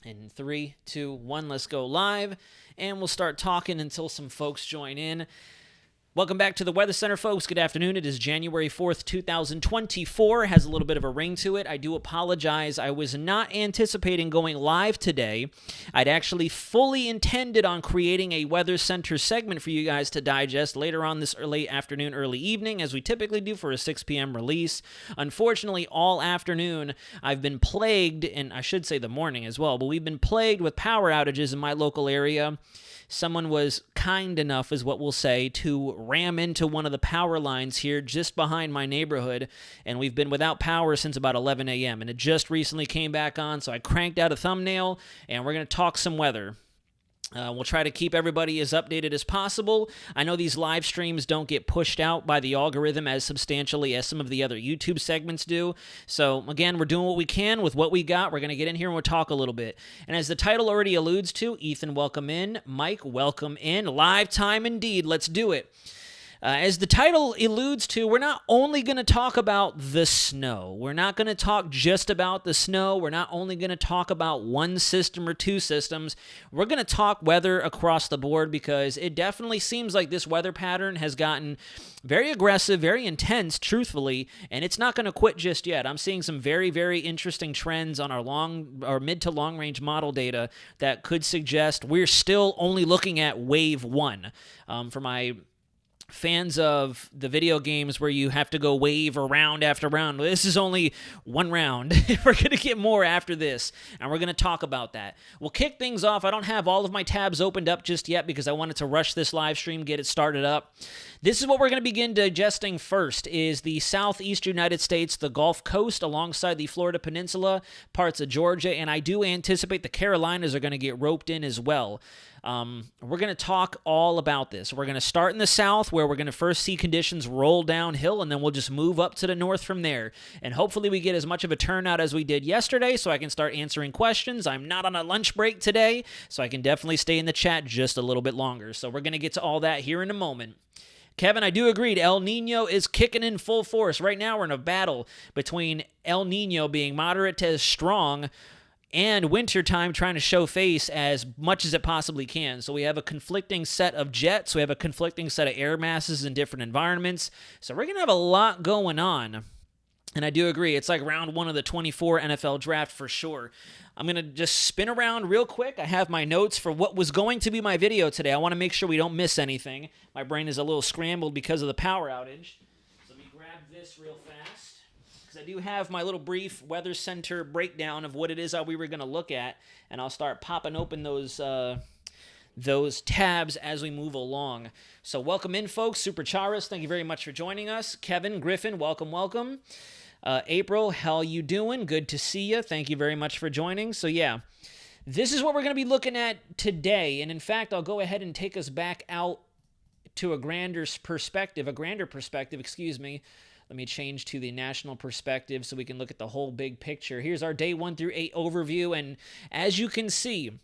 In 3, 2, 1, let's go live, and we'll start talking until some folks join in. Welcome back to the Weather Center, folks. Good afternoon. It is January 4th, 2024. It has a little bit of a ring to it. I do apologize. I was not anticipating going live today. I'd actually fully intended on creating a Weather Center segment for you guys to digest later on this late afternoon, early evening, as we typically do for a 6 p.m. release. Unfortunately, all afternoon, I've been plagued, and I should say the morning as well, but we've been plagued with power outages in my local area. Someone was kind enough, is what we'll say, to ram into one of the power lines here just behind my neighborhood, and we've been without power since about 11 a.m., and it just recently came back on, so I cranked out a thumbnail, and we're going to talk some weather. We'll try to keep everybody as updated as possible. I know these live streams don't get pushed out by the algorithm as substantially as some of the other YouTube segments do. So, again, we're doing what we can with what we got. We're going to get in here and we'll talk a little bit. And as the title already alludes to, Ethan, welcome in. Mike, welcome in. Live time indeed. Let's do it. As the title alludes to, we're not only going to talk about the snow. We're not going to talk just about the snow. We're not only going to talk about one system or two systems. We're going to talk weather across the board because it definitely seems like this weather pattern has gotten very aggressive, very intense, truthfully, and it's not going to quit just yet. I'm seeing some very, very interesting trends on our mid to long range model data that could suggest we're still only looking at wave one. For my fans of the video games where you have to go wave or round after round, this is only one round. We're going to get more after this, and we're going to talk about that. We'll kick things off. I don't have all of my tabs opened up just yet because I wanted to rush this live stream, get it started up. This is what we're going to begin digesting first, is the southeast United States, the Gulf Coast, alongside the Florida Peninsula, parts of Georgia, and I do anticipate the Carolinas are going to get roped in as well. We're going to talk all about this. We're going to start in the south, where we're going to first see conditions roll downhill, and then we'll just move up to the north from there. And hopefully we get as much of a turnout as we did yesterday so I can start answering questions. I'm not on a lunch break today, so I can definitely stay in the chat just a little bit longer. So we're going to get to all that here in a moment. Kevin, I do agree. El Nino is kicking in full force. Right now we're in a battle between El Nino being moderate to strong and wintertime trying to show face as much as it possibly can. So we have a conflicting set of jets. We have a conflicting set of air masses in different environments. So we're going to have a lot going on. And I do agree. It's like round one of the 24 NFL draft for sure. I'm going to just spin around real quick. I have my notes for what was going to be my video today. I want to make sure we don't miss anything. My brain is a little scrambled because of the power outage. So let me grab this real fast, because I do have my little brief Weather Center breakdown of what it is that we were going to look at, and I'll start popping open those tabs as we move along. So welcome in, folks. Super Charas, thank you very much for joining us. Kevin, Griffin, welcome, welcome. April, how you doing? Good to see you. Thank you very much for joining. So yeah, this is what we're going to be looking at today. And in fact, I'll go ahead and take us back out to a grander perspective, excuse me. Let me change to the national perspective so we can look at the whole big picture. Here's our day 1 through 8 overview. And as you can see,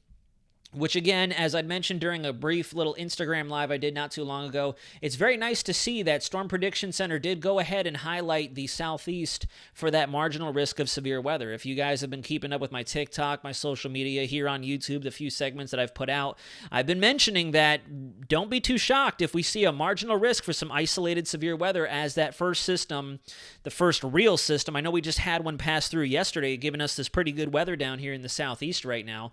which again, as I mentioned during a brief little Instagram live I did not too long ago, it's very nice to see that Storm Prediction Center did go ahead and highlight the southeast for that marginal risk of severe weather. If you guys have been keeping up with my TikTok, my social media here on YouTube, the few segments that I've put out, I've been mentioning that don't be too shocked if we see a marginal risk for some isolated severe weather as that first system, the first real system. I know we just had one pass through yesterday, giving us this pretty good weather down here in the southeast right now.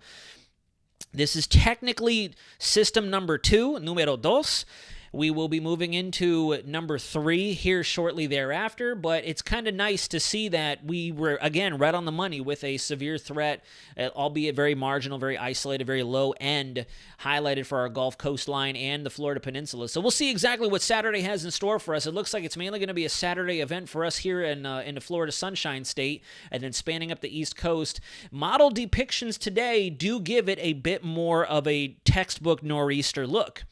This is technically system number 2, numero dos. We will be moving into number 3 here shortly thereafter, but it's kind of nice to see that we were, again, right on the money with a severe threat, albeit very marginal, very isolated, very low end, highlighted for our Gulf coastline and the Florida Peninsula. So we'll see exactly what Saturday has in store for us. It looks like it's mainly going to be a Saturday event for us here in the Florida Sunshine State, and then spanning up the East Coast. Model depictions today do give it a bit more of a textbook nor'easter look.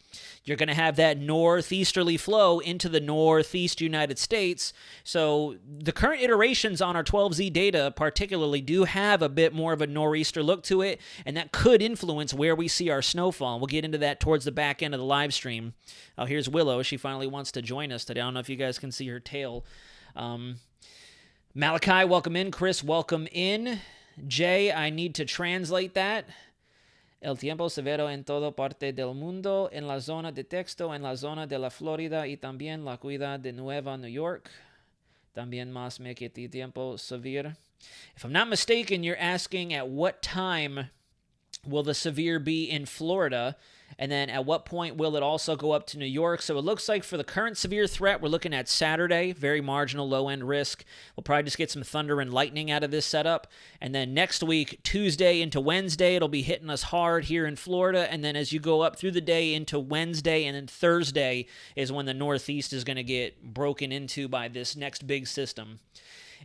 You're going to have that northeasterly flow into the northeast United States. So the current iterations on our 12Z data particularly do have a bit more of a nor'easter look to it, and that could influence where we see our snowfall. We'll get into that towards the back end of the live stream. Oh, here's Willow. She finally wants to join us today. I don't know if you guys can see her tail. Malachi, welcome in. Chris, welcome in. Jay, I need to translate that. El tiempo severo en toda parte del mundo, en la zona de texto, en la zona de la Florida y también la ciudad de Nueva New York. También más me que tiempo severe. If I'm not mistaken, you're asking at what time will the severe be in Florida, and then at what point will it also go up to New York? So it looks like for the current severe threat, we're looking at Saturday, very marginal low-end risk. We'll probably just get some thunder and lightning out of this setup. And then next week, Tuesday into Wednesday, it'll be hitting us hard here in Florida. And then as you go up through the day into Wednesday, and then Thursday is when the Northeast is going to get broken into by this next big system.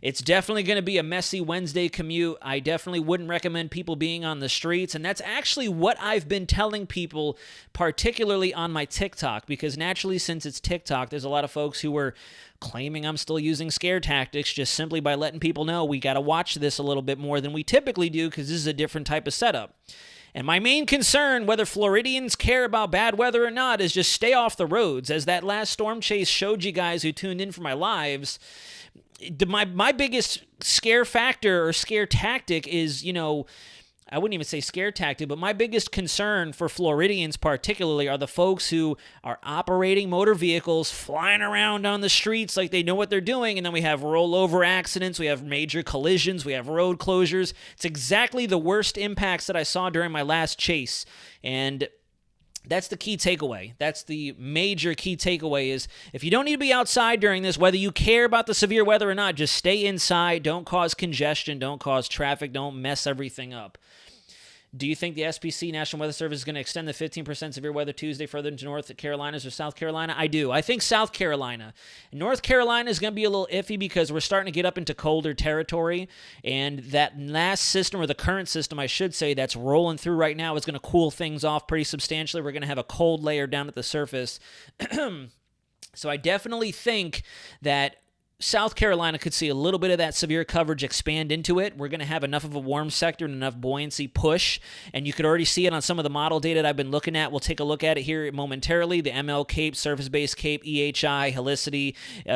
It's definitely going to be a messy Wednesday commute. I definitely wouldn't recommend people being on the streets, and that's actually what I've been telling people, particularly on my TikTok, because naturally, since it's TikTok, there's a lot of folks who are claiming I'm still using scare tactics just simply by letting people know we got to watch this a little bit more than we typically do because this is a different type of setup. And my main concern, whether Floridians care about bad weather or not, is just stay off the roads. As that last storm chase showed you guys who tuned in for my lives, my biggest scare factor or scare tactic is, I wouldn't even say scare tactic, but my biggest concern for Floridians particularly are the folks who are operating motor vehicles, flying around on the streets like they know what they're doing, and then we have rollover accidents, we have major collisions, we have road closures. It's exactly the worst impacts that I saw during my last chase, and that's the key takeaway. That's the major key takeaway is if you don't need to be outside during this, whether you care about the severe weather or not, just stay inside. Don't cause congestion. Don't cause traffic. Don't mess everything up. Do you think the SPC, National Weather Service, is going to extend the 15% severe weather Tuesday further into North Carolinas or South Carolina? I do. I think South Carolina. North Carolina is going to be a little iffy because we're starting to get up into colder territory, and that last system, or the current system, I should say, that's rolling through right now is going to cool things off pretty substantially. We're going to have a cold layer down at the surface. So I definitely think that South Carolina could see a little bit of that severe coverage expand into it. We're going to have enough of a warm sector and enough buoyancy push, and you could already see it on some of the model data that I've been looking at. We'll take a look at it here momentarily. The ML Cape, Surface-Based Cape, EHI, Helicity,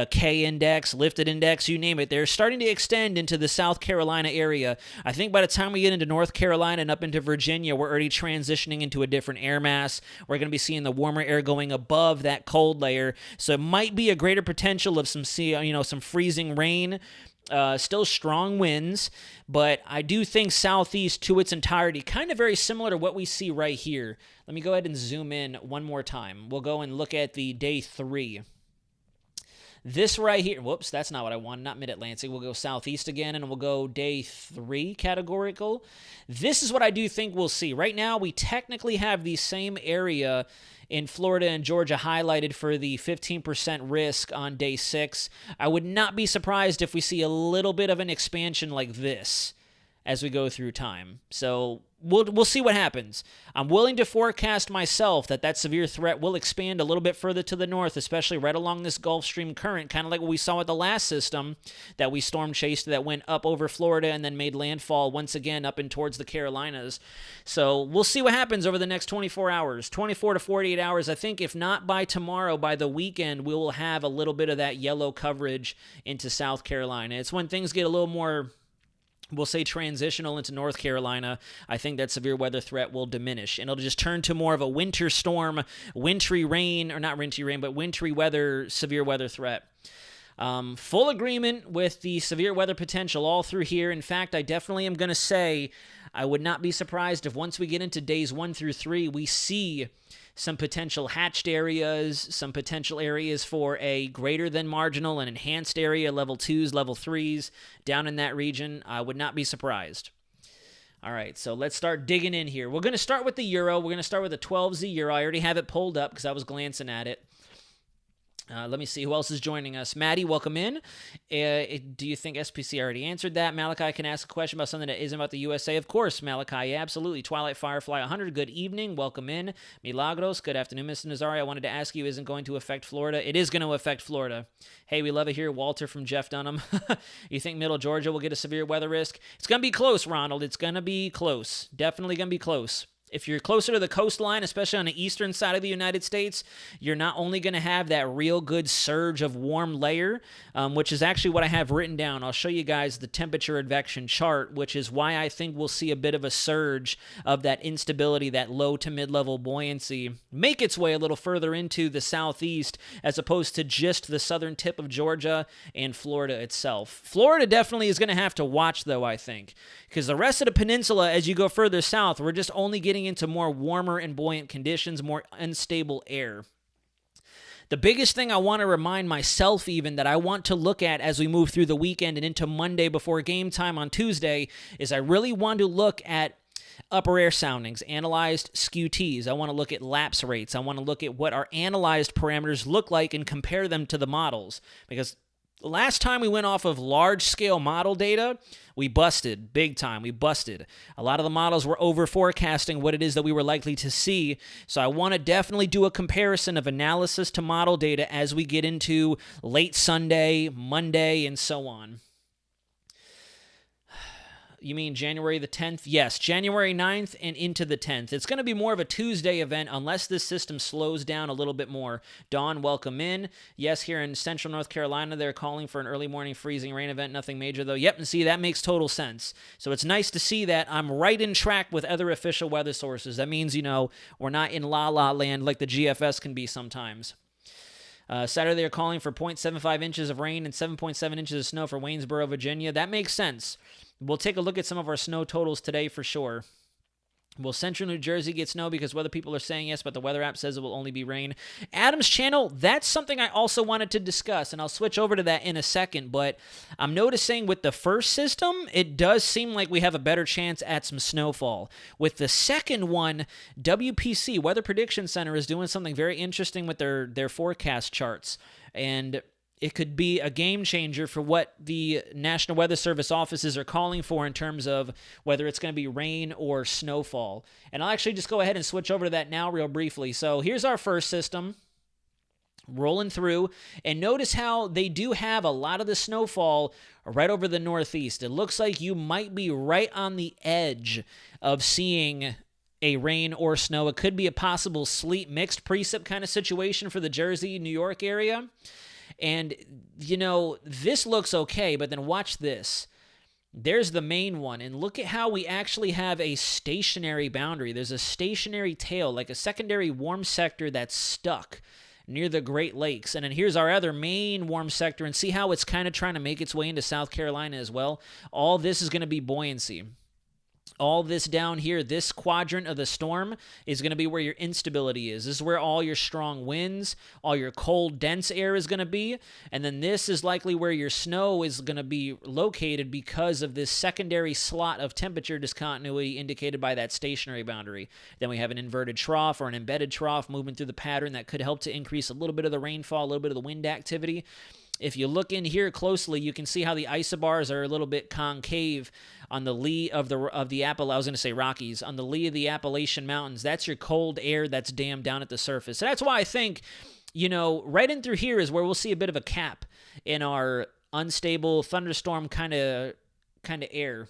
K-Index, Lifted Index, you name it. They're starting to extend into the South Carolina area. I think by the time we get into North Carolina and up into Virginia, we're already transitioning into a different air mass. We're going to be seeing the warmer air going above that cold layer, so it might be a greater potential of some some freezing rain, still strong winds, but I do think southeast to its entirety, kind of very similar to what we see right here. Let me go ahead and zoom in one more time. We'll go and look at the day 3. This right here, whoops, that's not what I want, not mid-Atlantic. We'll go southeast again, and we'll go day 3 categorical. This is what I do think we'll see. Right now, we technically have the same area in Florida and Georgia highlighted for the 15% risk on day 6. I would not be surprised if we see a little bit of an expansion like this as we go through time. So we'll see what happens. I'm willing to forecast myself that severe threat will expand a little bit further to the north, especially right along this Gulf Stream current, kind of like what we saw with the last system that we storm chased that went up over Florida and then made landfall once again up in towards the Carolinas. So we'll see what happens over the next 24 hours, 24 to 48 hours. I think if not by tomorrow, by the weekend, we will have a little bit of that yellow coverage into South Carolina. It's when things get a little more, we'll say, transitional into North Carolina, I think that severe weather threat will diminish, and it'll just turn to more of a winter storm, wintry rain, or not wintry rain, but wintry weather, severe weather threat. Full agreement with the severe weather potential all through here. In fact, I definitely am going to say I would not be surprised if once we get into days 1 through 3, we see some potential hatched areas, some potential areas for a greater than marginal and enhanced area, level 2s, level 3s, down in that region. I would not be surprised. All right, so let's start digging in here. We're going to start with the euro. We're going to start with the 12Z euro. I already have it pulled up because I was glancing at it. Let me see who else is joining us. Maddie, welcome in. Do you think SPC already answered that? Malachi can ask a question about something that isn't about the USA. Of course, Malachi, yeah, absolutely. Twilight Firefly 100, good evening. Welcome in. Milagros, good afternoon, Mr. Nazari. I wanted to ask you, isn't going to affect Florida? It is going to affect Florida. Hey, we love it here. Walter from Jeff Dunham. You think Middle Georgia will get a severe weather risk? It's going to be close, Ronald. It's going to be close. Definitely going to be close. If you're closer to the coastline, especially on the eastern side of the United States, you're not only going to have that real good surge of warm layer, which is actually what I have written down. I'll show you guys the temperature advection chart, which is why I think we'll see a bit of a surge of that instability, that low to mid-level buoyancy, make its way a little further into the southeast as opposed to just the southern tip of Georgia and Florida itself. Florida definitely is going to have to watch, though, I think, because the rest of the peninsula, as you go further south, we're just only getting into more warmer and buoyant conditions, more unstable air. The biggest thing I want to remind myself even that I want to look at as we move through the weekend and into Monday before game time on Tuesday is I really want to look at upper air soundings, analyzed SKUTs. I want to look at lapse rates. I want to look at what our analyzed parameters look like and compare them to the models, because the last time we went off of large-scale model data, we busted big time. We busted. A lot of the models were over-forecasting what it is that we were likely to see, so I want to definitely do a comparison of analysis to model data as we get into late Sunday, Monday, and so on. You mean January the 10th? Yes, January 9th and into the 10th. It's going to be more of a Tuesday event unless this system slows down a little bit more. Dawn, welcome in. Yes, here in central North Carolina, they're calling for an early morning freezing rain event. Nothing major, though. Yep, and see, that makes total sense. So it's nice to see that I'm right in track with other official weather sources. That means, we're not in la-la land like the GFS can be sometimes. Saturday, they're calling for 0.75 inches of rain and 7.7 inches of snow for Waynesboro, Virginia. That makes sense. We'll take a look at some of our snow totals today for sure. Will central New Jersey get snow because weather people are saying yes, but the weather app says it will only be rain? Adam's channel, that's something I also wanted to discuss, and I'll switch over to that in a second, but I'm noticing with the first system, it does seem like we have a better chance at some snowfall. With the second one, WPC, Weather Prediction Center, is doing something very interesting with their forecast charts, and it could be a game changer for what the National Weather Service offices are calling for in terms of whether it's going to be rain or snowfall. And I'll actually just go ahead and switch over to that now real briefly. So here's our first system rolling through, and notice how they do have a lot of the snowfall right over the northeast. It looks like you might be right on the edge of seeing a rain or snow. It could be a possible sleet mixed precip kind of situation for the Jersey, New York area. And, this looks okay, but then watch this. There's the main one, and look at how we actually have a stationary boundary. There's a stationary tail, like a secondary warm sector that's stuck near the Great Lakes. And then here's our other main warm sector, and see how it's kind of trying to make its way into South Carolina as well. All this is going to be buoyancy. All this down here, this quadrant of the storm, is going to be where your instability is. This is where all your strong winds, all your cold, dense air is going to be. And then this is likely where your snow is going to be located because of this secondary slot of temperature discontinuity indicated by that stationary boundary. Then we have an inverted trough or an embedded trough moving through the pattern that could help to increase a little bit of the rainfall, a little bit of the wind activity. If you look in here closely, you can see how the isobars are a little bit concave on the lee of the Rockies, on the lee of the Appalachian Mountains. That's your cold air that's dammed down at the surface. So that's why I think, right in through here is where we'll see a bit of a cap in our unstable thunderstorm kind of air.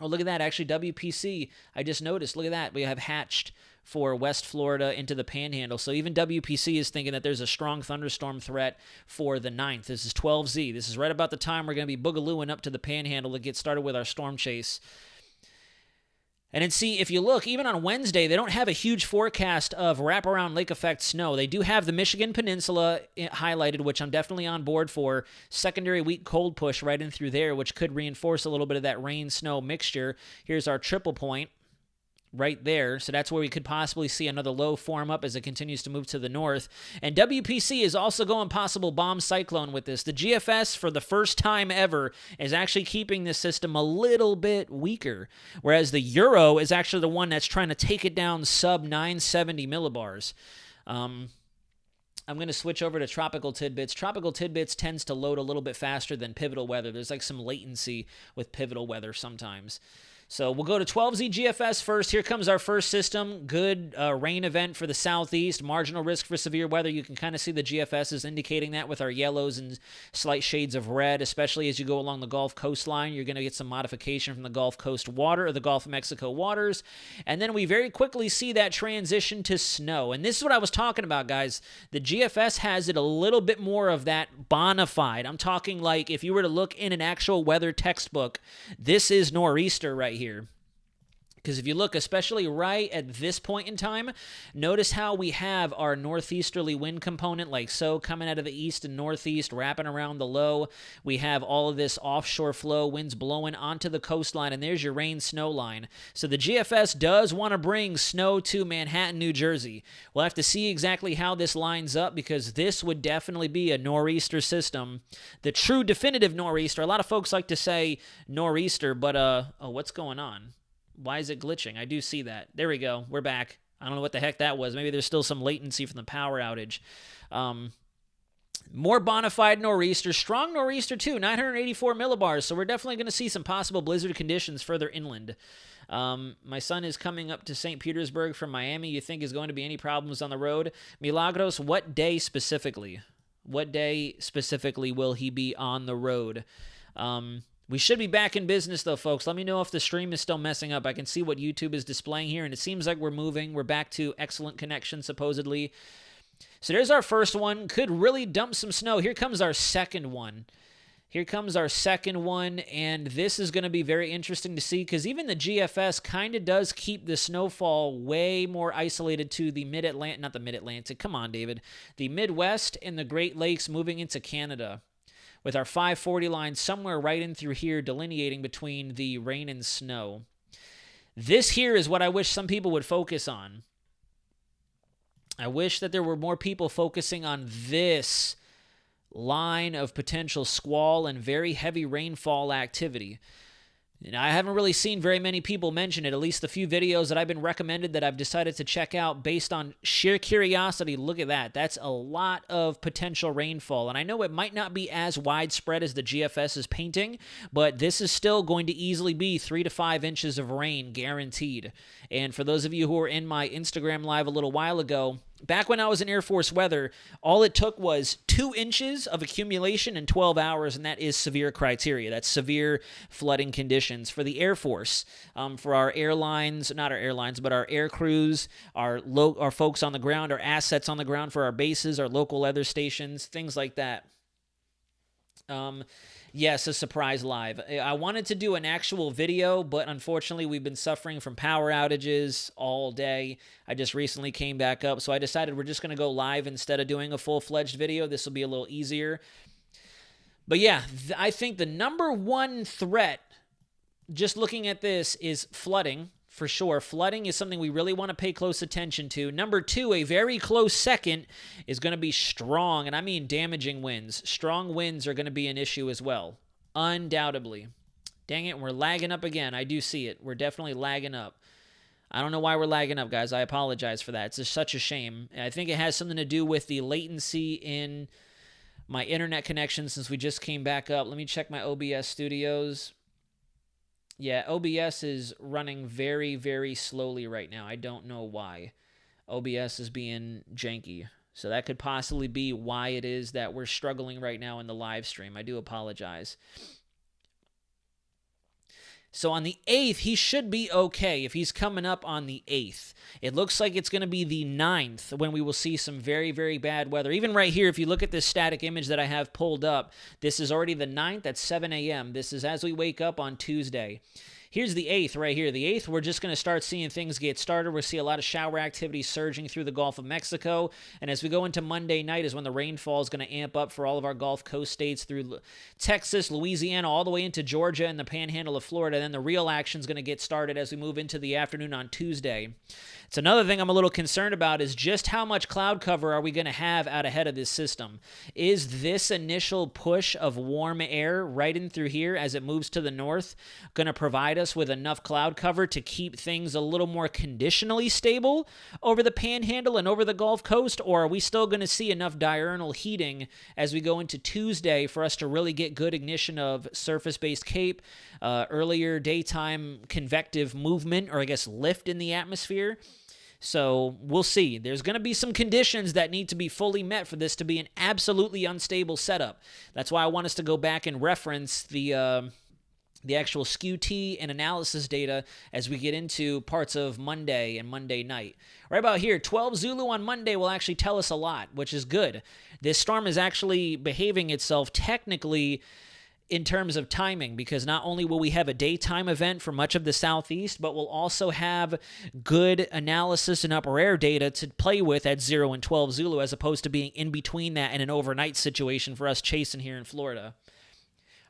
Oh, look at that. Actually, WPC, I just noticed. Look at that. We have hatched for West Florida into the Panhandle. So even WPC is thinking that there's a strong thunderstorm threat for the 9th. This is 12Z. This is right about the time we're going to be boogalooing up to the Panhandle to get started with our storm chase. And then see, if you look, even on Wednesday, they don't have a huge forecast of wraparound lake effect snow. They do have the Michigan Peninsula highlighted, which I'm definitely on board for. Secondary weak cold push right in through there, which could reinforce a little bit of that rain-snow mixture. Here's our triple point right there. So that's where we could possibly see another low form up as it continues to move to the north. And WPC is also going possible bomb cyclone with this. The GFS, for the first time ever, is actually keeping this system a little bit weaker, whereas the Euro is actually the one that's trying to take it down sub 970 millibars. I'm going to switch over to Tropical Tidbits. Tropical Tidbits tends to load a little bit faster than Pivotal Weather. There's like some latency with Pivotal Weather sometimes. So we'll go to 12Z GFS first. Here comes our first system. Good rain event for the southeast. Marginal risk for severe weather. You can kind of see the GFS is indicating that with our yellows and slight shades of red, especially as you go along the Gulf coastline. You're going to get some modification from the Gulf Coast water or the Gulf of Mexico waters. And then we very quickly see that transition to snow. And this is what I was talking about, guys. The GFS has it a little bit more of that bona fide. I'm talking like if you were to look in an actual weather textbook, this is nor'easter right here. Because if you look, especially right at this point in time, notice how we have our northeasterly wind component like so coming out of the east and northeast, wrapping around the low. We have all of this offshore flow, winds blowing onto the coastline, and there's your rain-snow line. So the GFS does want to bring snow to Manhattan, New Jersey. We'll have to see exactly how this lines up because this would definitely be a nor'easter system. The true definitive nor'easter. A lot of folks like to say nor'easter, but oh, what's going on? Why is it glitching? I do see that. There we go. We're back. I don't know what the heck that was. Maybe there's still some latency from the power outage. More bona fide nor'easter. Strong nor'easter, too. 984 millibars. So we're definitely going to see some possible blizzard conditions further inland. My son is coming up to St. Petersburg from Miami. You think is going to be any problems on the road? Milagros, what day specifically? What day specifically will he be on the road? We should be back in business, though, folks. Let me know if the stream is still messing up. I can see what YouTube is displaying here, and it seems like we're moving. We're back to excellent connection, supposedly. So there's our first one. Could really dump some snow. Here comes our second one. Here comes our second one, and this is going to be very interesting to see because even the GFS kind of does keep the snowfall way more isolated to the mid-Atlantic, not the mid-Atlantic, come on, David, the Midwest and the Great Lakes moving into Canada, with our 540 line somewhere right in through here delineating between the rain and snow. This here is what I wish some people would focus on. I wish that there were more people focusing on this line of potential squall and very heavy rainfall activity. And I haven't really seen very many people mention it, at least the few videos that I've been recommended that I've decided to check out based on sheer curiosity. Look at that. That's a lot of potential rainfall. And I know it might not be as widespread as the GFS is painting, but this is still going to easily be 3 to 5 inches of rain guaranteed. And for those of you who were in my Instagram live a little while ago, back when I was in Air Force weather, all it took was 2 inches of accumulation in 12 hours, and that is severe criteria. That's severe flooding conditions for the Air Force. For our airlines, not our airlines, but our air crews, our folks on the ground, our assets on the ground for our bases, our local weather stations, things like that. Yes, a surprise live. I wanted to do an actual video, but unfortunately we've been suffering from power outages all day. I just recently came back up, so I decided we're just going to go live instead of doing a full-fledged video. This will be a little easier. But yeah, I think the number one threat, just looking at this, is flooding. For sure, flooding is something we really want to pay close attention to. Number 2, a very close second, is going to be strong, and I mean damaging winds. Strong winds are going to be an issue as well, undoubtedly. Dang it, we're lagging up again. I do see it. We're definitely lagging up. I don't know why we're lagging up, guys. I apologize for that. It's just such a shame. I think it has something to do with the latency in my internet connection since we just came back up. Let me check my OBS studios. Yeah, OBS is running very, very slowly right now. I don't know why. OBS is being janky. So that could possibly be why it is that we're struggling right now in the live stream. I do apologize. So on the 8th, he should be okay if he's coming up on the 8th. It looks like it's going to be the 9th when we will see some very, very bad weather. Even right here, if you look at this static image that I have pulled up, this is already the 9th at 7 a.m. This is as we wake up on Tuesday. Here's the 8th right here. The 8th, we're just going to start seeing things get started. We'll see a lot of shower activity surging through the Gulf of Mexico. And as we go into Monday night is when the rainfall is going to amp up for all of our Gulf Coast states through Texas, Louisiana, all the way into Georgia and the panhandle of Florida. And then the real action is going to get started as we move into the afternoon on Tuesday. It's another thing I'm a little concerned about is just how much cloud cover are we going to have out ahead of this system? Is this initial push of warm air right in through here as it moves to the north going to provide us with enough cloud cover to keep things a little more conditionally stable over the Panhandle and over the Gulf Coast, or are we still going to see enough diurnal heating as we go into Tuesday for us to really get good ignition of surface-based CAPE, earlier daytime convective movement, or I guess lift in the atmosphere? So we'll see. There's going to be some conditions that need to be fully met for this to be an absolutely unstable setup. That's why I want us to go back and reference the actual SKU-T and analysis data as we get into parts of Monday and Monday night. Right about here, 12 Zulu on Monday will actually tell us a lot, which is good. This storm is actually behaving itself technically in terms of timing, because not only will we have a daytime event for much of the southeast, but we'll also have good analysis and upper air data to play with at 0 and 12 Zulu, as opposed to being in between that and an overnight situation for us chasing here in Florida.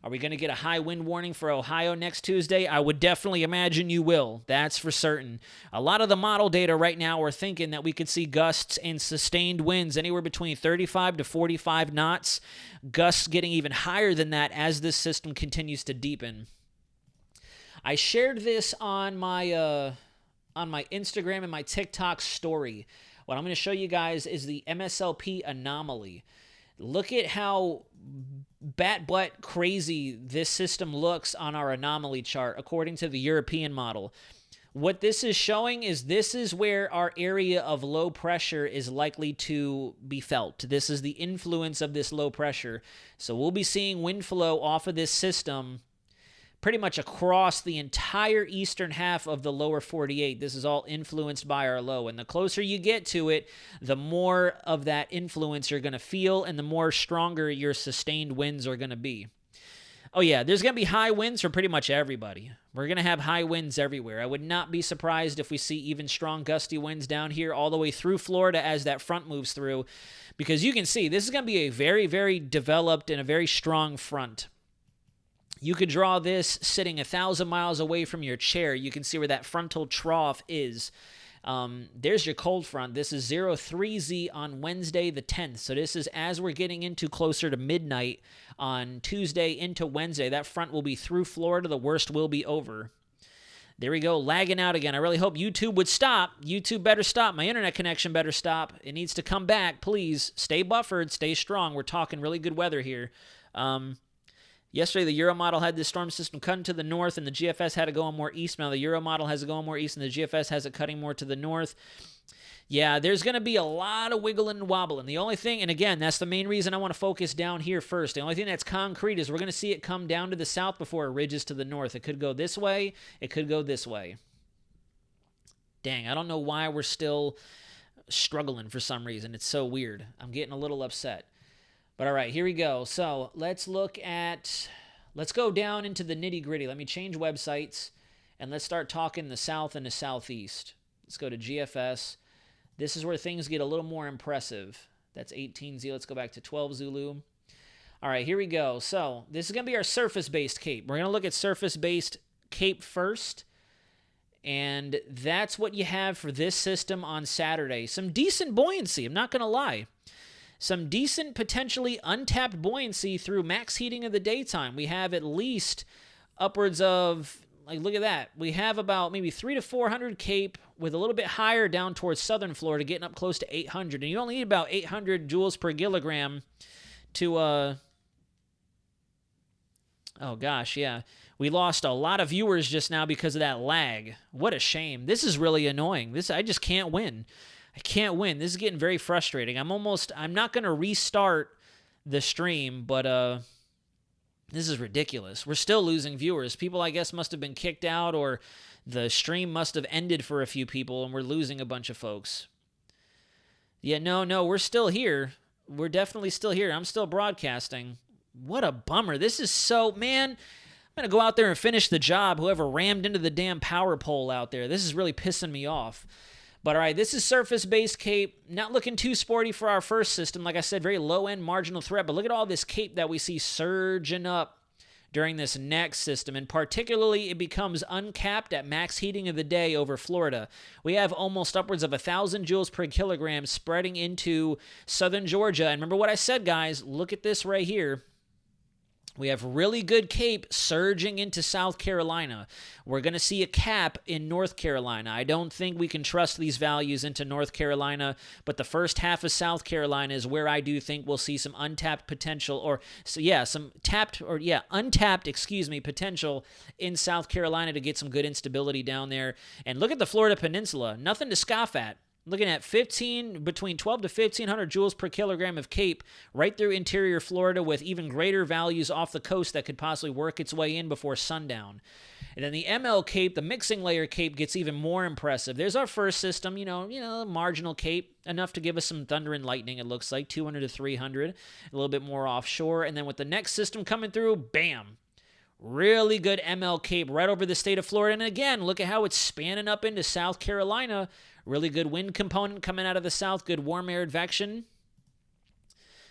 Are we going to get a high wind warning for Ohio next Tuesday? I would definitely imagine you will. That's for certain. A lot of the model data right now are thinking that we could see gusts and sustained winds anywhere between 35 to 45 knots. Gusts getting even higher than that as this system continues to deepen. I shared this on my Instagram and my TikTok story. What I'm going to show you guys is the MSLP anomaly. Look at how bat-butt crazy this system looks on our anomaly chart according to the European model. What this is showing is this is where our area of low pressure is likely to be felt. This is the influence of this low pressure. So we'll be seeing wind flow off of this system pretty much across the entire eastern half of the lower 48. This is all influenced by our low. And the closer you get to it, the more of that influence you're going to feel and the more stronger your sustained winds are going to be. Oh yeah, there's going to be high winds for pretty much everybody. We're going to have high winds everywhere. I would not be surprised if we see even strong gusty winds down here all the way through Florida as that front moves through, because you can see this is going to be a very, very developed and a very strong front. You could draw this sitting 1,000 miles away from your chair. You can see where that frontal trough is. There's your cold front. This is 03Z on Wednesday the 10th. So this is as we're getting into closer to midnight on Tuesday into Wednesday. That front will be through Florida. The worst will be over. There we go, lagging out again. I really hope YouTube would stop. YouTube better stop. My internet connection better stop. It needs to come back, please. Stay buffered, stay strong. We're talking really good weather here. Yesterday, the Euro model had this storm system cutting to the north, and the GFS had it going more east. Now, the Euro model has it going more east, and the GFS has it cutting more to the north. Yeah, there's going to be a lot of wiggling and wobbling. The only thing, and again, that's the main reason I want to focus down here first. The only thing that's concrete is we're going to see it come down to the south before it ridges to the north. It could go this way. It could go this way. Dang, I don't know why we're still struggling for some reason. It's so weird. I'm getting a little upset. But all right, here we go. So let's go down into the nitty gritty. Let me change websites and let's start talking the south and the southeast. Let's go to GFS. This is where things get a little more impressive. That's 18Z. Let's go back to 12 Zulu. All right, here we go. So this is going to be our surface-based CAPE. We're going to look at surface-based CAPE first. And that's what you have for this system on Saturday. Some decent buoyancy, I'm not going to lie. Some decent, potentially untapped buoyancy through max heating of the daytime. We have at least upwards of, like, look at that. We have about maybe 300 to 400 CAPE with a little bit higher down towards southern Florida, getting up close to 800. And you only need about 800 joules per kilogram to, oh gosh, yeah. We lost a lot of viewers just now because of that lag. What a shame. This is really annoying. I just can't win. I can't win. This is getting very frustrating. I'm not going to restart the stream, but this is ridiculous. We're still losing viewers. People, I guess, must have been kicked out, or the stream must have ended for a few people, and we're losing a bunch of folks. Yeah, no, we're still here. We're definitely still here. I'm still broadcasting. What a bummer. This is so, man, I'm going to go out there and finish the job, whoever rammed into the damn power pole out there. This is really pissing me off. But all right, this is surface-based CAPE. Not looking too sporty for our first system. Like I said, very low-end marginal threat. But look at all this CAPE that we see surging up during this next system. And particularly, it becomes uncapped at max heating of the day over Florida. We have almost upwards of 1,000 joules per kilogram spreading into southern Georgia. And remember what I said, guys. Look at this right here. We have really good Cape surging into South Carolina. We're going to see a cap in North Carolina. I don't think we can trust these values into North Carolina, but the first half of South Carolina is where I do think we'll see some untapped potential, untapped, potential in South Carolina to get some good instability down there. And look at the Florida Peninsula. Nothing to scoff at. Looking at between 12 to 1,500 joules per kilogram of Cape right through interior Florida with even greater values off the coast that could possibly work its way in before sundown. And then the ML Cape, the mixing layer Cape, gets even more impressive. There's our first system, marginal Cape, enough to give us some thunder and lightning, it looks like, 200 to 300, a little bit more offshore. And then with the next system coming through, bam! Really good ML Cape right over the state of Florida. And again, look at how it's spanning up into South Carolina. Really good wind component coming out of the south. Good warm air advection.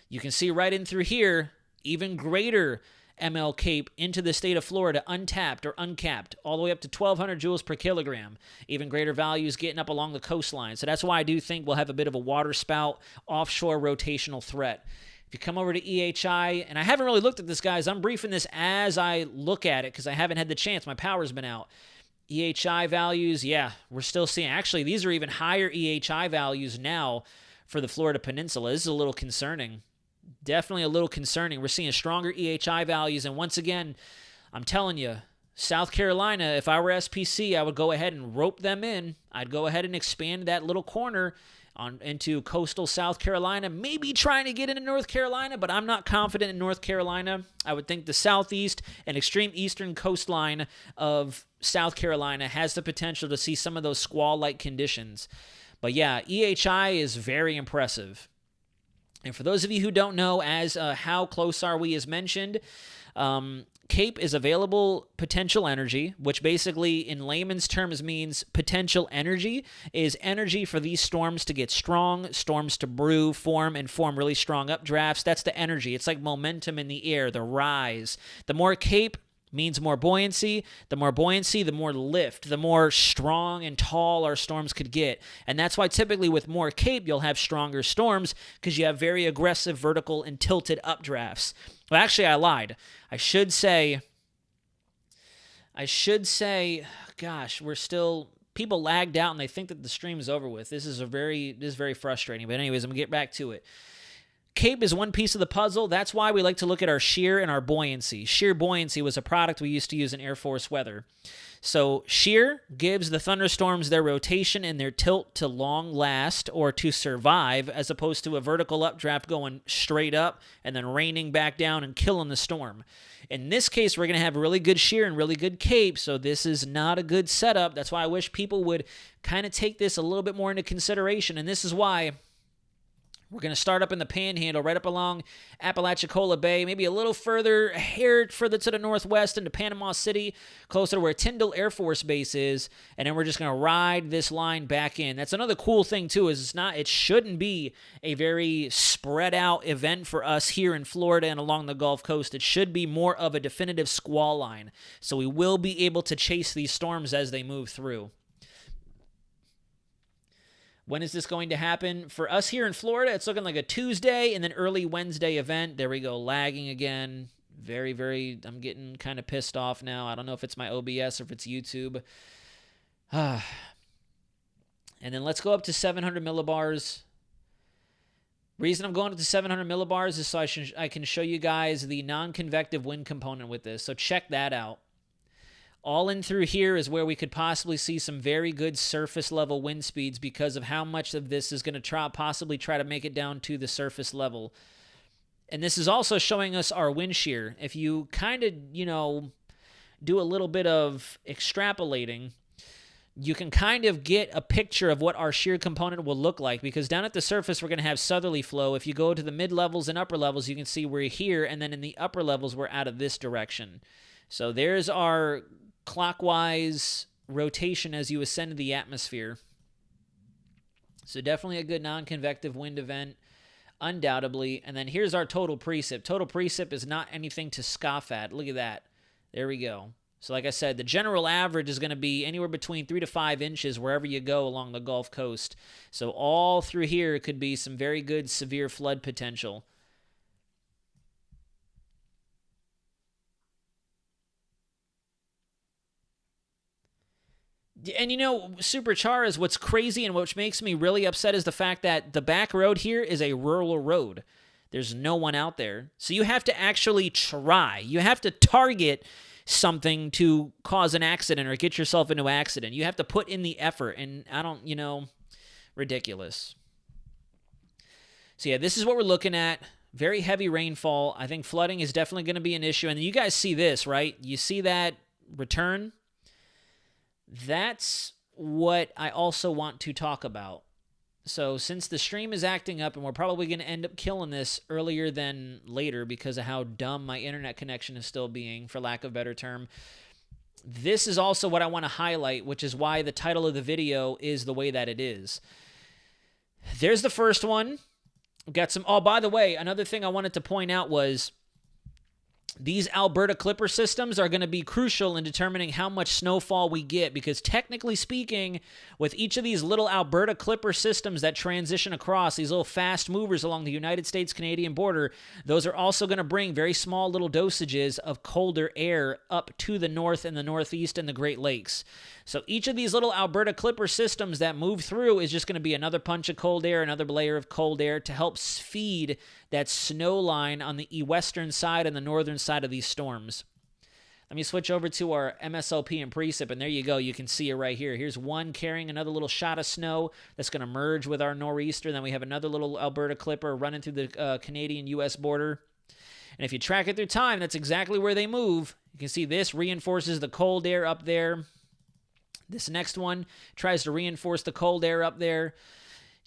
You can see right in through here, even greater ML Cape into the state of Florida, untapped or uncapped, all the way up to 1,200 joules per kilogram. Even greater values getting up along the coastline. So that's why I do think we'll have a bit of a water spout, offshore rotational threat. If you come over to EHI, and I haven't really looked at this, guys. I'm briefing this as I look at it because I haven't had the chance. My power's been out. EHI values, yeah, we're still seeing. Actually, these are even higher EHI values now for the Florida Peninsula. This is a little concerning. Definitely a little concerning. We're seeing stronger EHI values. And once again, I'm telling you, South Carolina, if I were SPC, I would go ahead and rope them in. I'd go ahead and expand that little corner into coastal South Carolina, maybe trying to get into North Carolina, but I'm not confident in North Carolina. I would think the southeast and extreme eastern coastline of South Carolina has the potential to see some of those squall-like conditions. But yeah, EHI is very impressive. And for those of you who don't know, as how close are we is mentioned, Cape is available potential energy, which basically in layman's terms means potential energy is energy for these storms to get strong, storms to brew, form really strong updrafts. That's the energy. It's like momentum in the air, the rise. The more Cape means more buoyancy. The more buoyancy, the more lift, the more strong and tall our storms could get. And that's why typically with more Cape, you'll have stronger storms because you have very aggressive vertical and tilted updrafts. Well, actually, I lied. I should say, gosh, people lagged out and they think that the stream is over with. This is very frustrating. But anyways, I'm going to get back to it. Cape is one piece of the puzzle. That's why we like to look at our shear and our buoyancy. Shear buoyancy was a product we used to use in Air Force weather. So shear gives the thunderstorms their rotation and their tilt to long last or to survive, as opposed to a vertical updraft going straight up and then raining back down and killing the storm. In this case, we're going to have really good shear and really good Cape, so this is not a good setup. That's why I wish people would kind of take this a little bit more into consideration, and this is why we're going to start up in the Panhandle, right up along Apalachicola Bay, maybe a little further to the northwest into Panama City, closer to where Tyndall Air Force Base is, and then we're just going to ride this line back in. That's another cool thing, too, is it shouldn't be a very spread out event for us here in Florida and along the Gulf Coast. It should be more of a definitive squall line, so we will be able to chase these storms as they move through. When is this going to happen? For us here in Florida, it's looking like a Tuesday and then early Wednesday event. There we go, lagging again. I'm getting kind of pissed off now. I don't know if it's my OBS or if it's YouTube. And then let's go up to 700 millibars. Reason I'm going up to 700 millibars is so I can show you guys the non-convective wind component with this. So check that out. All in through here is where we could possibly see some very good surface level wind speeds because of how much of this is going to possibly try to make it down to the surface level. And this is also showing us our wind shear. If you kind of, do a little bit of extrapolating, you can kind of get a picture of what our shear component will look like, because down at the surface, we're going to have southerly flow. If you go to the mid-levels and upper levels, you can see we're here, and then in the upper levels, we're out of this direction. So there's our clockwise rotation as you ascend to the atmosphere. So definitely a good non-convective wind event, undoubtedly. And then here's our total precip. Total precip is not anything to scoff at. Look at that. There we go. So like I said, the general average is going to be anywhere between 3 to 5 inches wherever you go along the Gulf Coast. So all through here could be some very good severe flood potential. And you know, Superchar is what's crazy and what makes me really upset is the fact that the back road here is a rural road. There's no one out there. So you have to actually try. You have to target something to cause an accident or get yourself into an accident. You have to put in the effort. And I don't, ridiculous. So yeah, this is what we're looking at. Very heavy rainfall. I think flooding is definitely going to be an issue. And you guys see this, right? You see that return? That's what I also want to talk about. So since the stream is acting up and we're probably going to end up killing this earlier than later because of how dumb my internet connection is still being, for lack of a better term, this is also what I want to highlight, which is why the title of the video is the way that it is. There's the first one. We've got some... Oh, by the way, another thing I wanted to point out was these Alberta Clipper systems are going to be crucial in determining how much snowfall we get, because technically speaking, with each of these little Alberta Clipper systems that transition across, these little fast movers along the United States-Canadian border, those are also going to bring very small little dosages of colder air up to the north and the northeast and the Great Lakes. So each of these little Alberta Clipper systems that move through is just going to be another punch of cold air, another layer of cold air to help feed that snow line on the western side and the northern side of these storms. Let me switch over to our MSLP and precip, and there you go. You can see it right here. Here's one carrying another little shot of snow that's going to merge with our nor'easter. Then we have another little Alberta Clipper running through the Canadian-U.S. border. And if you track it through time, that's exactly where they move. You can see this reinforces the cold air up there. This next one tries to reinforce the cold air up there.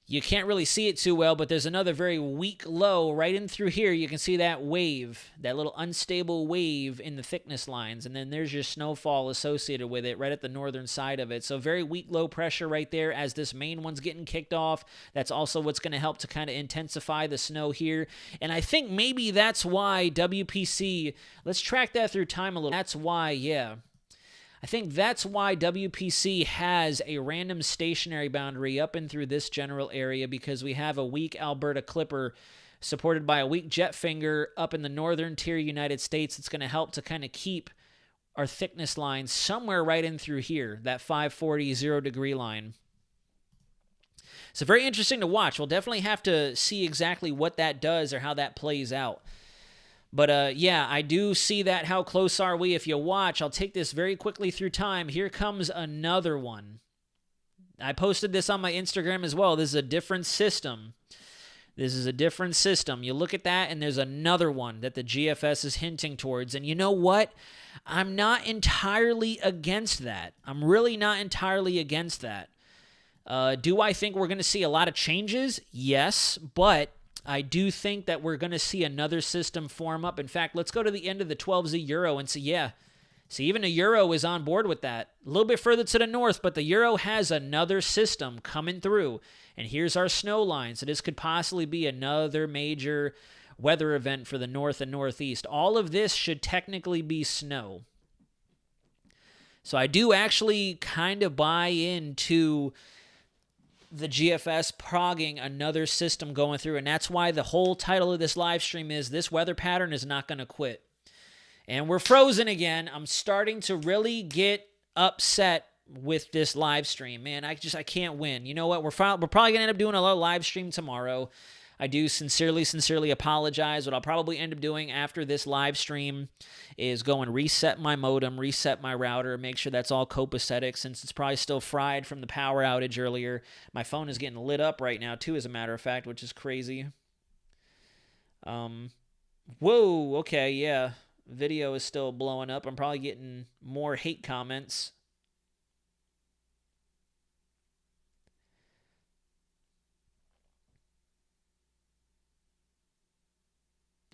You can't really see it too well, but there's another very weak low right in through here. You can see that wave, that little unstable wave in the thickness lines, and then there's your snowfall associated with it right at the northern side of it. So very weak low pressure right there as this main one's getting kicked off. That's also what's going to help to kind of intensify the snow here. And I think maybe that's why WPC, let's track that through time a little. That's why, yeah. I think that's why WPC has a random stationary boundary up and through this general area, because we have a weak Alberta Clipper supported by a weak jet finger up in the northern tier United States. It's going to help to kind of keep our thickness line somewhere right in through here, that 540 0-degree line. So very interesting to watch. We'll definitely have to see exactly what that does or how that plays out. But, yeah, I do see that. How close are we? If you watch, I'll take this very quickly through time. Here comes another one. I posted this on my Instagram as well. This is a different system. This is a different system. You look at that, and there's another one that the GFS is hinting towards. And you know what? I'm not entirely against that. I'm really not entirely against that. Do I think we're going to see a lot of changes? Yes, but I do think that we're going to see another system form up. In fact, let's go to the end of the 12Z Euro and see, yeah. See, even a Euro is on board with that. A little bit further to the north, but the Euro has another system coming through. And here's our snow line. So this could possibly be another major weather event for the north and northeast. All of this should technically be snow. So I do actually kind of buy into the GFS progging another system going through, and that's why the whole title of this live stream is "This Weather Pattern is Not Going to Quit." And we're frozen again. I'm starting to really get upset with this live stream, man. I can't win. You know what? We're probably going to end up doing a live stream tomorrow. I do sincerely apologize. What I'll probably end up doing after this live stream is go and reset my modem, reset my router, make sure that's all copacetic, since it's probably still fried from the power outage earlier. My phone is getting lit up right now, too, as a matter of fact, which is crazy. Whoa, okay, yeah. Video is still blowing up. I'm probably getting more hate comments.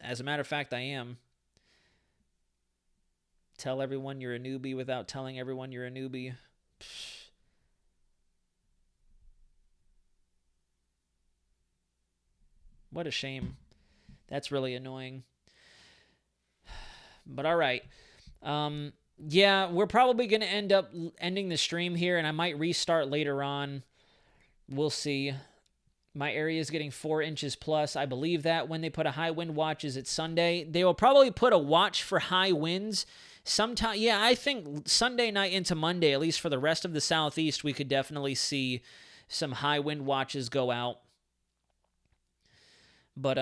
As a matter of fact, I am. Tell everyone you're a newbie without telling everyone you're a newbie. What a shame. That's really annoying. But all right. Yeah, we're probably going to end up ending the stream here, and I might restart later on. We'll see. My area is getting 4 inches plus. I believe that. When they put a high wind watch, is it Sunday? They will probably put a watch for high winds sometime. Yeah, I think Sunday night into Monday, at least for the rest of the Southeast, we could definitely see some high wind watches go out. But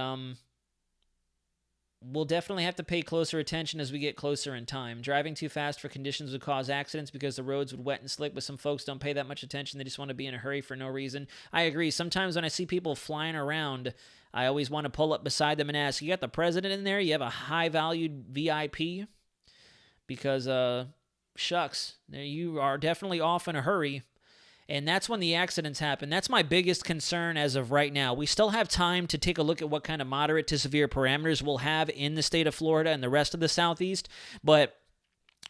we'll definitely have to pay closer attention as we get closer in time. Driving too fast for conditions would cause accidents because the roads would wet and slick, but some folks don't pay that much attention. They just want to be in a hurry for no reason. I agree. Sometimes when I see people flying around, I always want to pull up beside them and ask, you got the president in there? You have a high-valued VIP? Because, shucks, you are definitely off in a hurry. And that's when the accidents happen. That's my biggest concern as of right now. We still have time to take a look at what kind of moderate to severe parameters we'll have in the state of Florida and the rest of the Southeast. But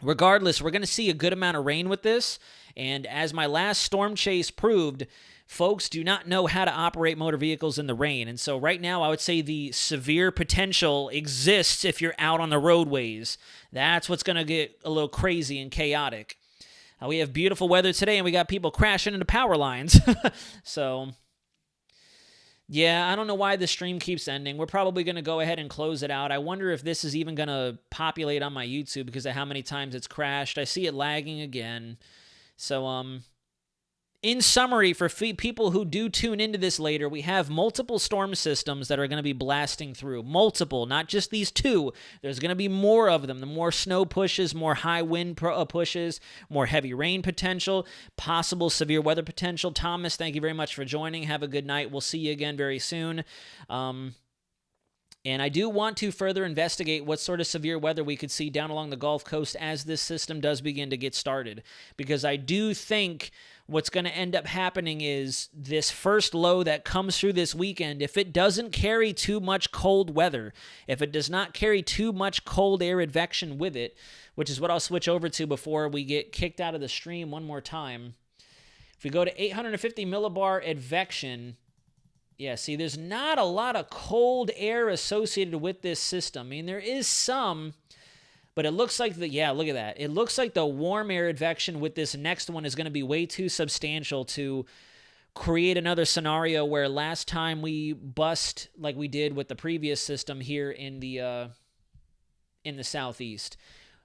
regardless, we're going to see a good amount of rain with this. And as my last storm chase proved, folks do not know how to operate motor vehicles in the rain. And so right now, I would say the severe potential exists if you're out on the roadways. That's what's going to get a little crazy and chaotic. We have beautiful weather today, and we got people crashing into power lines. So, yeah, I don't know why the stream keeps ending. We're probably going to go ahead and close it out. I wonder if this is even going to populate on my YouTube because of how many times it's crashed. I see it lagging again. So, in summary, for people who do tune into this later, we have multiple storm systems that are going to be blasting through. Multiple, not just these two. There's going to be more of them. The more snow pushes, more high wind pushes, more heavy rain potential, possible severe weather potential. Thomas, thank you very much for joining. Have a good night. We'll see you again very soon. And I do want to further investigate what sort of severe weather we could see down along the Gulf Coast as this system does begin to get started. Because I do think what's going to end up happening is this first low that comes through this weekend, if it doesn't carry too much cold weather, if it does not carry too much cold air advection with it, which is what I'll switch over to before we get kicked out of the stream one more time. If we go to 850 millibar advection, yeah, see, there's not a lot of cold air associated with this system. I mean, there is some, but it looks like look at that. It looks like the warm air advection with this next one is going to be way too substantial to create another scenario where last time we bust like we did with the previous system here in the Southeast.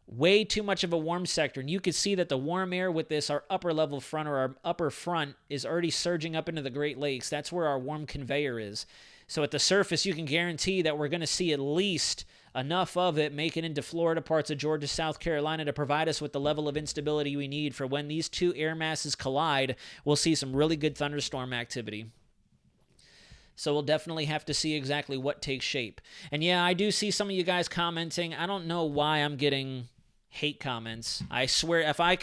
Way too much of a warm sector. And you can see that the warm air with this, our upper level front or our upper front, is already surging up into the Great Lakes. That's where our warm conveyor is. So at the surface, you can guarantee that we're going to see at least enough of it make it into Florida, parts of Georgia, South Carolina to provide us with the level of instability we need for when these two air masses collide. We'll see some really good thunderstorm activity. So we'll definitely have to see exactly what takes shape. And yeah, I do see some of you guys commenting. I don't know why I'm getting hate comments. I swear, if I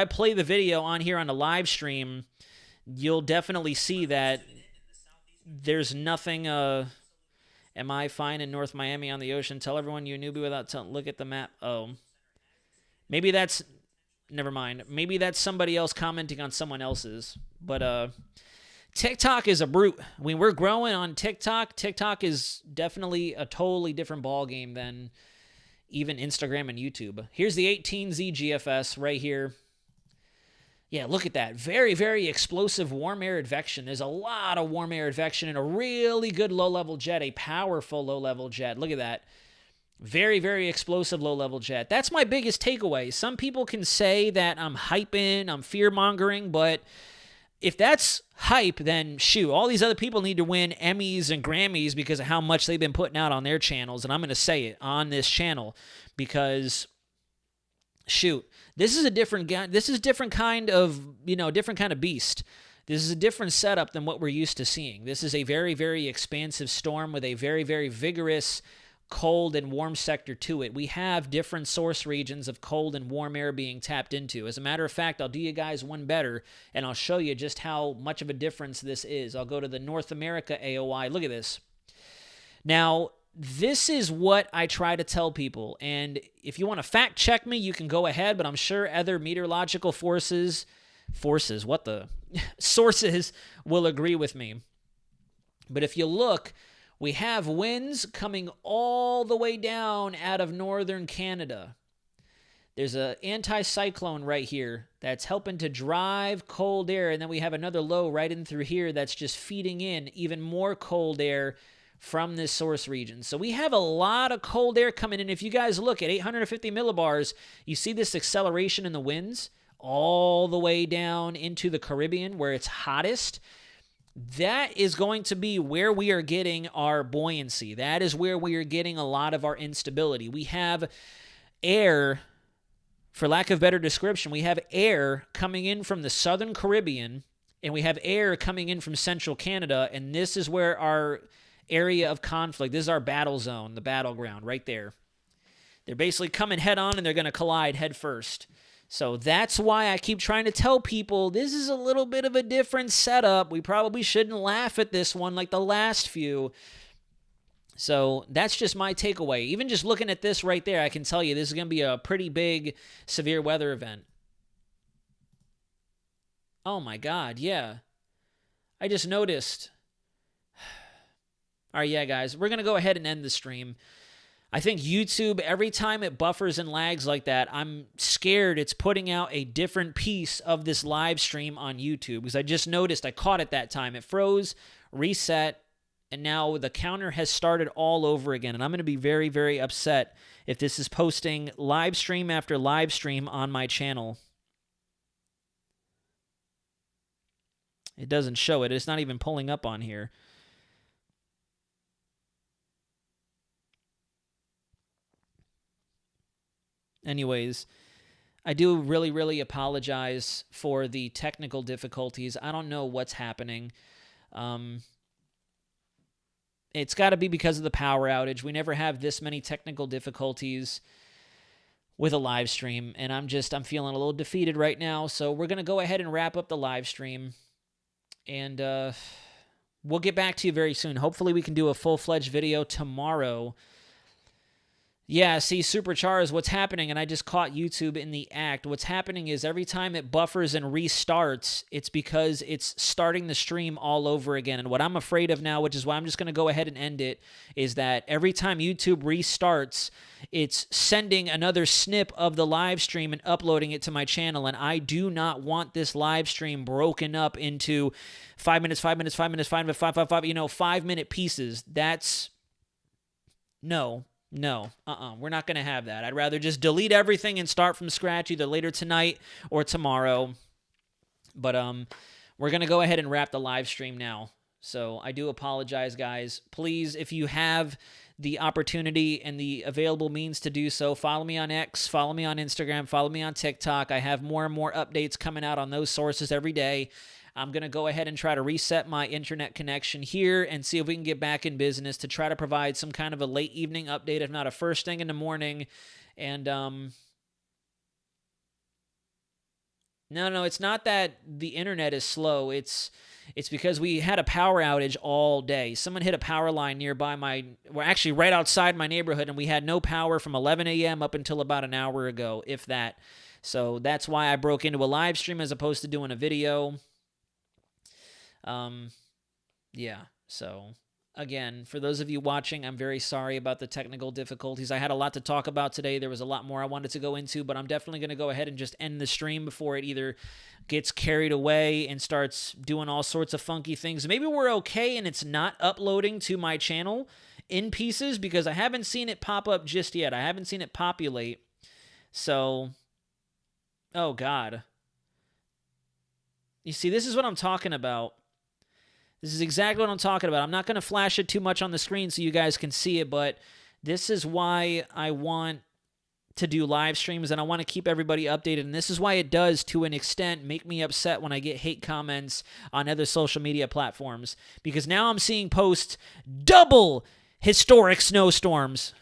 play the video on here on a live stream, you'll definitely see that there's nothing. Am I fine in North Miami on the ocean? Tell everyone you a newbie without telling. Look at the map. Oh, maybe that's. Never mind. Maybe that's somebody else commenting on someone else's. But TikTok is a brute. I mean, we're growing on TikTok. TikTok is definitely a totally different ball game than even Instagram and YouTube. Here's the 18Z GFS right here. Yeah, look at that. Very, very explosive warm air advection. There's a lot of warm air advection in a really good low-level jet, a powerful low-level jet. Look at that. Very, very explosive low-level jet. That's my biggest takeaway. Some people can say that I'm hyping, I'm fear-mongering, but if that's hype, then shoot, all these other people need to win Emmys and Grammys because of how much they've been putting out on their channels, and I'm going to say it on this channel because, shoot, this is a different guy. This is different kind of beast. This is a different setup than what we're used to seeing. This is a very, very expansive storm with a very, very vigorous cold and warm sector to it. We have different source regions of cold and warm air being tapped into. As a matter of fact, I'll do you guys one better, and I'll show you just how much of a difference this is. I'll go to the North America AOI. Look at this. Now, this is what I try to tell people, and if you want to fact check me, you can go ahead, but I'm sure other meteorological sources will agree with me. But if you look, we have winds coming all the way down out of northern Canada. There's an anti-cyclone right here that's helping to drive cold air, and then we have another low right in through here that's just feeding in even more cold air from this source region. So we have a lot of cold air coming in. If you guys look at 850 millibars, you see this acceleration in the winds all the way down into the Caribbean where it's hottest. That is going to be where we are getting our buoyancy. That is where we are getting a lot of our instability. We have air, for lack of better description, we have air coming in from the southern Caribbean, and we have air coming in from central Canada, and this is where our area of conflict, this is our battle zone, the battleground right there. They're basically coming head on, and they're going to collide head first. So that's why I keep trying to tell people this is a little bit of a different setup. We probably shouldn't laugh at this one like the last few. So that's just my takeaway. Even just looking at this right there, I can tell you this is going to be a pretty big severe weather event. Oh my God, yeah. I just noticed. All right, yeah, guys, we're going to go ahead and end the stream. I think YouTube, every time it buffers and lags like that, I'm scared it's putting out a different piece of this live stream on YouTube, because I just noticed, I caught it that time. It froze, reset, and now the counter has started all over again, and I'm going to be very, very upset if this is posting live stream after live stream on my channel. It doesn't show it. It's not even pulling up on here. Anyways, I do really, really apologize for the technical difficulties. I don't know what's happening. It's got to be because of the power outage. We never have this many technical difficulties with a live stream, and I'm feeling a little defeated right now. So we're going to go ahead and wrap up the live stream, and we'll get back to you very soon. Hopefully we can do a full-fledged video tomorrow. Yeah, see, Supercharged, what's happening, and I just caught YouTube in the act, what's happening is every time it buffers and restarts, it's because it's starting the stream all over again. And what I'm afraid of now, which is why I'm just going to go ahead and end it, is that every time YouTube restarts, it's sending another snip of the live stream and uploading it to my channel, and I do not want this live stream broken up into 5 minutes, 5 minutes, 5 minutes, 5 minutes, 5, 5, 5, 5-minute pieces. That's... No, we're not going to have that. I'd rather just delete everything and start from scratch either later tonight or tomorrow. But we're going to go ahead and wrap the live stream now. So I do apologize, guys. Please, if you have the opportunity and the available means to do so, follow me on X, follow me on Instagram, follow me on TikTok. I have more and more updates coming out on those sources every day. I'm going to go ahead and try to reset my internet connection here and see if we can get back in business to try to provide some kind of a late evening update, if not a first thing in the morning. And no, it's not that the internet is slow. It's because we had a power outage all day. Someone hit a power line nearby actually right outside my neighborhood, and we had no power from 11 a.m. up until about an hour ago, if that. So that's why I broke into a live stream as opposed to doing a video. Yeah, so again, for those of you watching, I'm very sorry about the technical difficulties. I had a lot to talk about today. There was a lot more I wanted to go into, but I'm definitely going to go ahead and just end the stream before it either gets carried away and starts doing all sorts of funky things. Maybe we're okay and it's not uploading to my channel in pieces, because I haven't seen it pop up just yet. I haven't seen it populate. So, oh God. You see, this is what I'm talking about. This is exactly what I'm talking about. I'm not going to flash it too much on the screen so you guys can see it, but this is why I want to do live streams, and I want to keep everybody updated, and this is why it does, to an extent, make me upset when I get hate comments on other social media platforms, because now I'm seeing posts double historic snowstorms.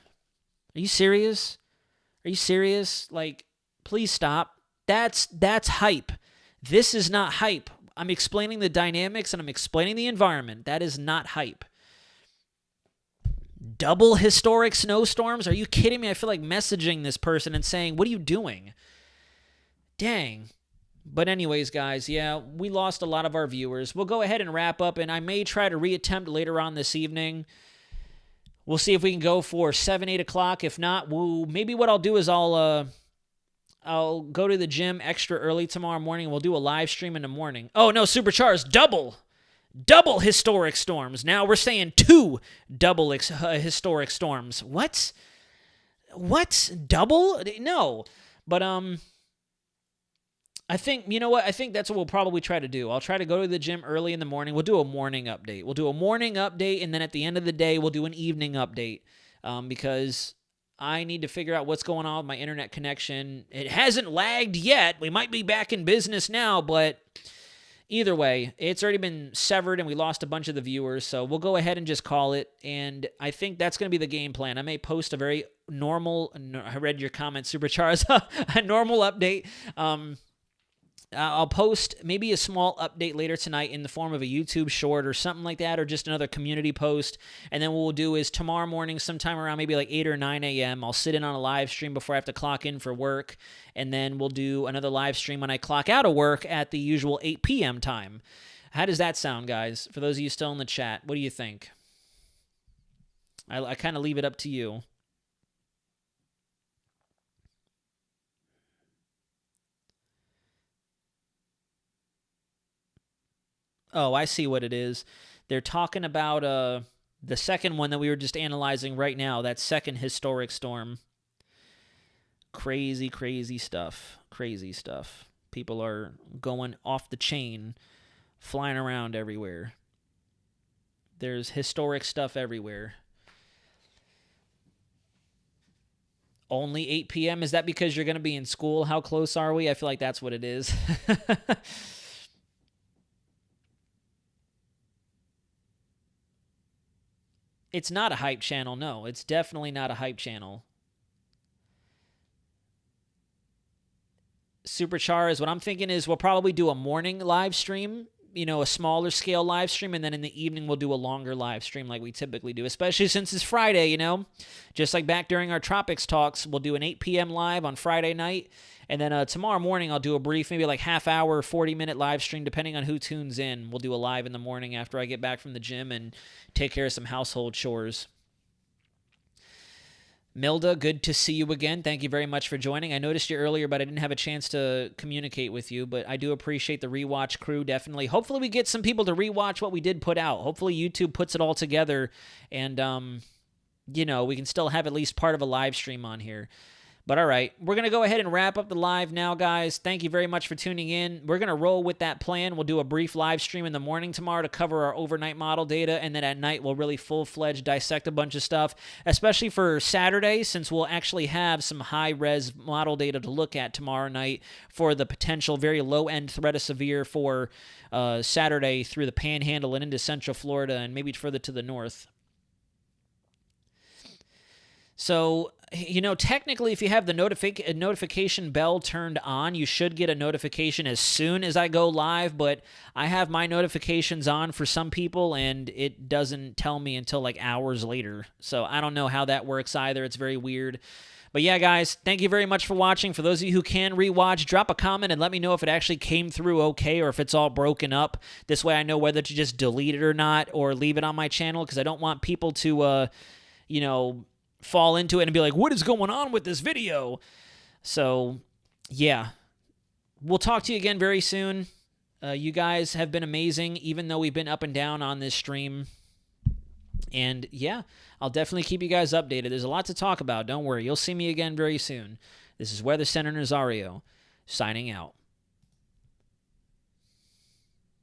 Are you serious? Are you serious? Like, please stop. That's hype. This is not hype. I'm explaining the dynamics and I'm explaining the environment. That is not hype. Double historic snowstorms? Are you kidding me? I feel like messaging this person and saying, what are you doing? Dang. But anyways, guys, yeah, we lost a lot of our viewers. We'll go ahead and wrap up, and I may try to reattempt later on this evening. We'll see if we can go for 7, 8 o'clock. If not, maybe what I'll do is I'll I'll go to the gym extra early tomorrow morning. We'll do a live stream in the morning. Oh, no, Supercharged, double historic storms. Now we're saying 2 double historic storms. What? Double? No. But, I think, you know what? I think that's what we'll probably try to do. I'll try to go to the gym early in the morning. We'll do a morning update. And then at the end of the day, we'll do an evening update because I need to figure out what's going on with my internet connection. It hasn't lagged yet. We might be back in business now, but either way, it's already been severed and we lost a bunch of the viewers, so we'll go ahead and just call it, and I think that's going to be the game plan. I may post a very normal, I read your comment, Supercharged, a normal update. I'll post maybe a small update later tonight in the form of a YouTube short or something like that, or just another community post. And then what we'll do is tomorrow morning, sometime around maybe like 8 or 9 a.m., I'll sit in on a live stream before I have to clock in for work. And then we'll do another live stream when I clock out of work at the usual 8 p.m. time. How does that sound, guys? For those of you still in the chat, what do you think? I kind of leave it up to you. Oh, I see what it is. They're talking about the second one that we were just analyzing right now, that second historic storm. Crazy, crazy stuff. Crazy stuff. People are going off the chain, flying around everywhere. There's historic stuff everywhere. Only 8 p.m.? Is that because you're going to be in school? How close are we? I feel like that's what it is. It's not a hype channel, no. It's definitely not a hype channel. Supercharged, what I'm thinking is we'll probably do a morning live stream, you know, a smaller scale live stream, and then in the evening we'll do a longer live stream like we typically do, especially since it's Friday, you know. Just like back during our Tropics talks, we'll do an 8 p.m. live on Friday night, and then tomorrow morning I'll do a brief, maybe like half hour, 40-minute live stream, depending on who tunes in. We'll do a live in the morning after I get back from the gym and take care of some household chores. Milda, good to see you again. Thank you very much for joining. I noticed you earlier, but I didn't have a chance to communicate with you, but I do appreciate the rewatch crew, definitely. Hopefully we get some people to rewatch what we did put out. Hopefully YouTube puts it all together, and, you know, we can still have at least part of a live stream on here. But all right, we're going to go ahead and wrap up the live now, guys. Thank you very much for tuning in. We're going to roll with that plan. We'll do a brief live stream in the morning tomorrow to cover our overnight model data, and then at night we'll really full-fledged dissect a bunch of stuff, especially for Saturday, since we'll actually have some high-res model data to look at tomorrow night for the potential very low-end threat of severe for Saturday through the Panhandle and into Central Florida and maybe further to the north. So, you know, technically, if you have the notification bell turned on, you should get a notification as soon as I go live, but I have my notifications on for some people, and it doesn't tell me until, like, hours later. So I don't know how that works either. It's very weird. But yeah, guys, thank you very much for watching. For those of you who can rewatch, drop a comment and let me know if it actually came through okay or if it's all broken up. This way I know whether to just delete it or not or leave it on my channel, because I don't want people to, you know, fall into it and be like, what is going on with this video? So, yeah. We'll talk to you again very soon. You guys have been amazing, even though we've been up and down on this stream. And, yeah, I'll definitely keep you guys updated. There's a lot to talk about. Don't worry. You'll see me again very soon. This is Weather Center Nazario, signing out.